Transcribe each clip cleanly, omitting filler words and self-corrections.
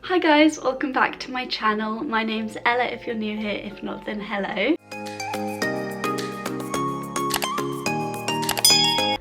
Hi guys, welcome back to my channel. My name's Ella if you're new here, if not then hello.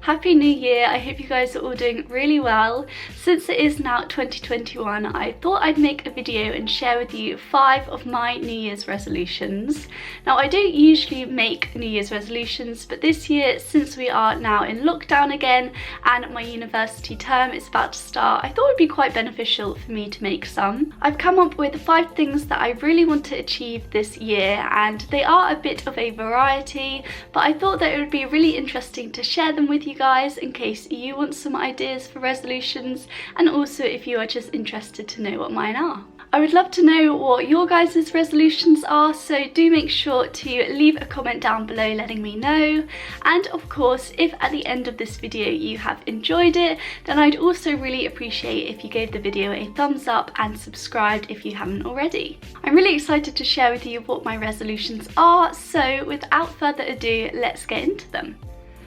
Happy New Year, I hope you guys are all doing really well. Since it is now 2021, I thought I'd make a video and share with you 5 of my New Year's resolutions. Now I don't usually make New Year's resolutions, but this year, since we are now in lockdown again and my university term is about to start, I thought it would be quite beneficial for me to make some. I've come up with 5 things that I really want to achieve this year, and they are a bit of a variety, but I thought that it would be really interesting to share them with you guys in case you want some ideas for resolutions, and also if you are just interested to know what mine are. I would love to know what your guys' resolutions are, so do make sure to leave a comment down below letting me know. And of course, if at the end of this video you have enjoyed it, then I'd also really appreciate if you gave the video a thumbs up and subscribed if you haven't already. I'm really excited to share with you what my resolutions are, so without further ado, let's get into them.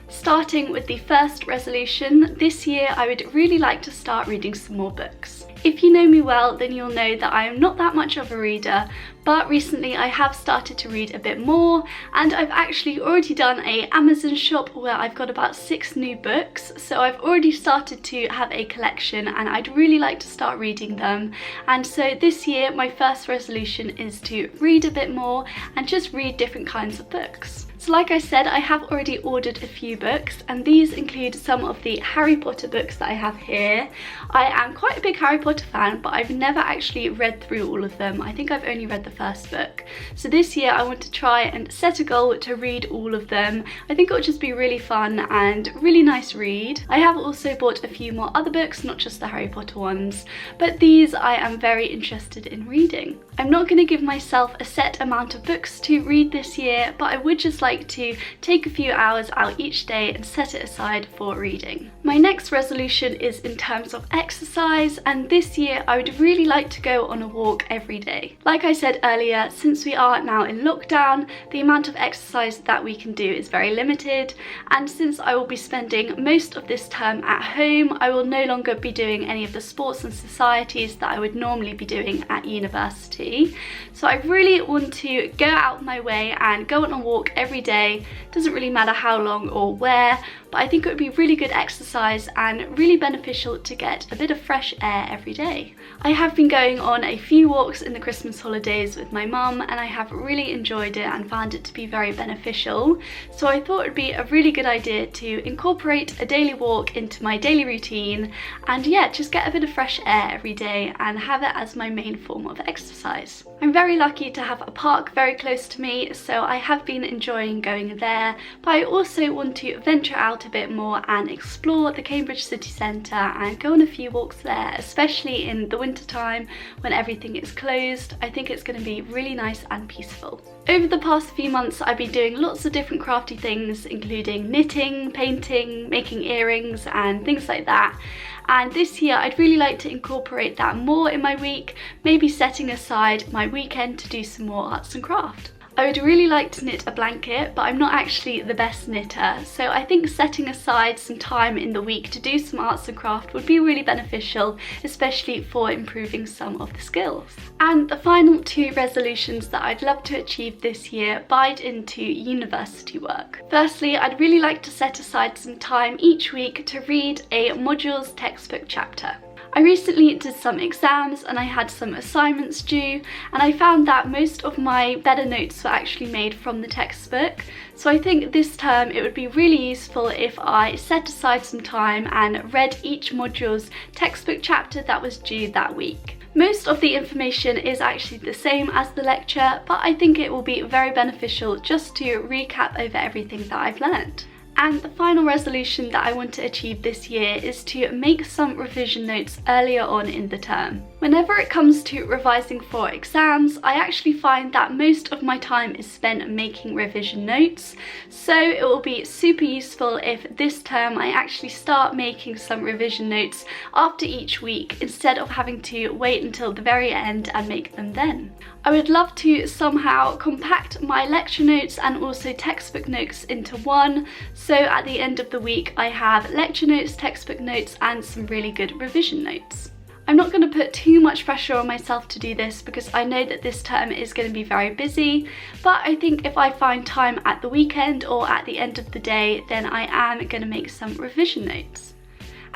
Starting with the first resolution, this year I would really like to start reading some more books. If you know me well, then you'll know that I am not that much of a reader, but recently I have started to read a bit more, and I've actually already done an Amazon shop where I've got about 6 new books, so I've already started to have a collection and I'd really like to start reading them. And so this year my first resolution is to read a bit more and just read different kinds of books. So like I said, I have already ordered a few books, and these include some of the Harry Potter books that I have here. I am quite a big Harry Potter fan, but I've never actually read through all of them. I think I've only read the first book. So this year I want to try and set a goal to read all of them. I think it would just be really fun and really nice read. I have also bought a few more other books, not just the Harry Potter ones, but these I am very interested in reading. I'm not going to give myself a set amount of books to read this year, but I would just like to take a few hours out each day and set it aside for reading. My next resolution is in terms of exercise, and this year I would really like to go on a walk every day. Like I said earlier, since we are now in lockdown, the amount of exercise that we can do is very limited, and since I will be spending most of this term at home, I will no longer be doing any of the sports and societies that I would normally be doing at university. So I really want to go out of my way and go on a walk every day. Doesn't really matter how long or where, but I think it would be really good exercise and really beneficial to get a bit of fresh air every day. I have been going on a few walks in the Christmas holidays with my mum, and I have really enjoyed it and found it to be very beneficial. So I thought it would be a really good idea to incorporate a daily walk into my daily routine, and yeah, just get a bit of fresh air every day and have it as my main form of exercise. I'm very lucky to have a park very close to me, so I have been enjoying going there, but I also want to venture out a bit more and explore the Cambridge city centre and go on a few walks there, especially in the winter time when everything is closed. I think it's going to be really nice and peaceful. Over the past few months I've been doing lots of different crafty things, including knitting, painting, making earrings and things like that. And this year I'd really like to incorporate that more in my week, maybe setting aside my weekend to do some more arts and craft. I would really like to knit a blanket, but I'm not actually the best knitter, so I think setting aside some time in the week to do some arts and craft would be really beneficial, especially for improving some of the skills. And the final 2 resolutions that I'd love to achieve this year bite into university work. Firstly, I'd really like to set aside some time each week to read a module's textbook chapter. I recently did some exams and I had some assignments due, and I found that most of my better notes were actually made from the textbook. So I think this term it would be really useful if I set aside some time and read each module's textbook chapter that was due that week. Most of the information is actually the same as the lecture, but I think it will be very beneficial just to recap over everything that I've learned. And the final resolution that I want to achieve this year is to make some revision notes earlier on in the term. Whenever it comes to revising for exams, I actually find that most of my time is spent making revision notes, so it will be super useful if this term I actually start making some revision notes after each week instead of having to wait until the very end and make them then. I would love to somehow compact my lecture notes and also textbook notes into one, so at the end of the week I have lecture notes, textbook notes and some really good revision notes. I'm not going to put too much pressure on myself to do this because I know that this term is going to be very busy, but I think if I find time at the weekend or at the end of the day, then I am going to make some revision notes.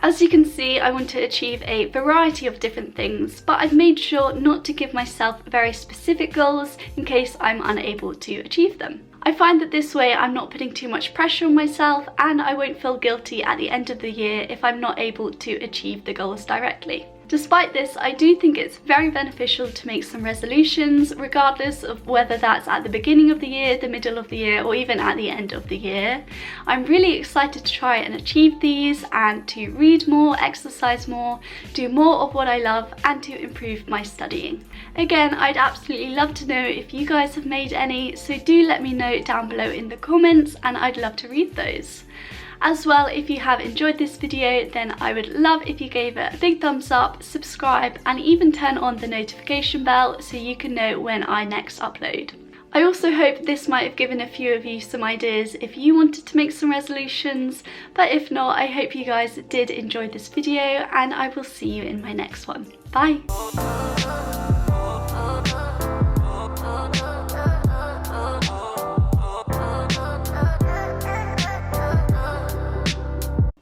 As you can see, I want to achieve a variety of different things, but I've made sure not to give myself very specific goals in case I'm unable to achieve them. I find that this way I'm not putting too much pressure on myself, and I won't feel guilty at the end of the year if I'm not able to achieve the goals directly. Despite this, I do think it's very beneficial to make some resolutions, regardless of whether that's at the beginning of the year, the middle of the year, or even at the end of the year. I'm really excited to try and achieve these and to read more, exercise more, do more of what I love, and to improve my studying. Again, I'd absolutely love to know if you guys have made any, so do let me know down below in the comments and I'd love to read those. As well, if you have enjoyed this video, then I would love if you gave it a big thumbs up, subscribe, and even turn on the notification bell so you can know when I next upload. I also hope this might have given a few of you some ideas if you wanted to make some resolutions, but if not, I hope you guys did enjoy this video and I will see you in my next one. Bye!